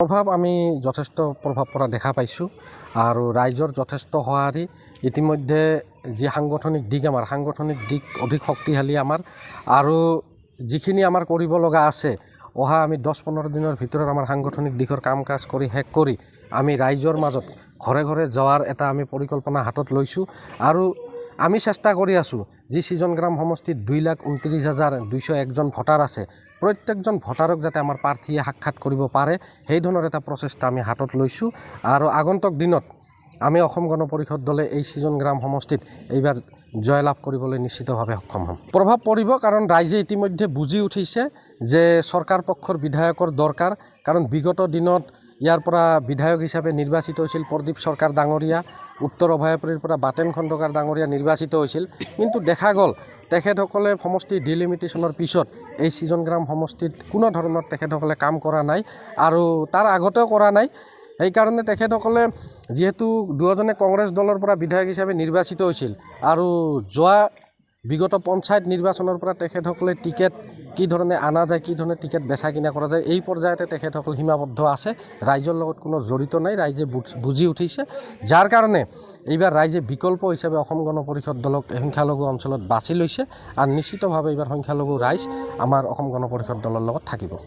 প্ৰভাব আমি যথেষ্ট প্ৰভাব পড়া দেখা পাইছোঁ আৰু ৰাইজৰ যথেষ্ট সঁহাৰি ইতিমধ্যে যি সাংগঠনিক দিক অধিক শক্তিশালী আমাৰ আৰু যিখিনি আমাৰ কৰিব লগা আছে অহা আমি 10-15 দিনৰ ভিতৰত আমাৰ সাংগঠনিক দিশৰ কাম কাজ কৰি শেষ কৰি আমি ৰাইজৰ মাজত ঘৰে ঘৰে যোৱাৰ এটা আমি পৰিকল্পনা হাতত লৈছোঁ আৰু আমি চেষ্টা কৰি আছোঁ যি সিজন গ্ৰাম সমষ্টিত 2,29,201জন ভোটাৰ আছে প্ৰত্যেকজন ভোটাৰক যাতে আমাৰ প্ৰাৰ্থীয়ে সাক্ষাৎ কৰিব পাৰে সেই ধৰণৰ এটা প্ৰচেষ্টা আমি হাতত লৈছোঁ আৰু আগন্তুক দিনত আমি অসম গণ পৰিষদ দলে এই সিজন গ্ৰাম সমষ্টিত এইবাৰ জয়লাভ কৰিবলৈ নিশ্চিতভাৱে সক্ষম হ'ম। প্ৰভাৱ পৰিব কাৰণ ৰাইজে ইতিমধ্যে বুজি উঠিছে যে চৰকাৰ পক্ষৰ বিধায়কৰ দৰকাৰ কাৰণ বিগত দিনত ইয়াৰ পৰা বিধায়ক হিচাপে নিৰ্বাচিত হৈছিল প্ৰদীপ সৰকাৰ ডাঙৰীয়া উত্তৰ অভয়াপুৰীৰ পৰা বাটেন খণ্ডকাৰ ডাঙৰীয়া নিৰ্বাচিত হৈছিল কিন্তু দেখা গ'ল তেখেতসকলে সমষ্টি ডিলিমিটেশ্যনৰ পিছত এই সিজন গ্ৰাম সমষ্টিত কোনো ধৰণৰ তেখেতসকলে কাম কৰা নাই আৰু তাৰ আগতেও কৰা নাই সেইকাৰণে তেখেতসকলে যিহেতু দুজনে কংগ্ৰেছ দলৰ পৰা বিধায়ক হিচাপে নিৰ্বাচিত হৈছিল আৰু যোৱা বিগত পঞ্চায়ত নিৰ্বাচনৰ পৰা তেখেতসকলে টিকেট কি ধৰণে আনা যায় কি ধৰণে টিকেট বেচা কিনা কৰা যায় এই পৰ্যায়তে তেখেতসকল সীমাবদ্ধ আছে ৰাইজৰ লগত কোনো জড়িত নাই ৰাইজে বুজি উঠিছে যাৰ কাৰণে এইবাৰ ৰাইজে বিকল্প হিচাপে অসম গণ পৰিষদ দলক সংখ্যালঘু অঞ্চলত বাছি লৈছে আৰু নিশ্চিতভাৱে এইবাৰ সংখ্যালঘু ৰাইজ আমাৰ অসম গণ পৰিষদ দলৰ লগত থাকিব।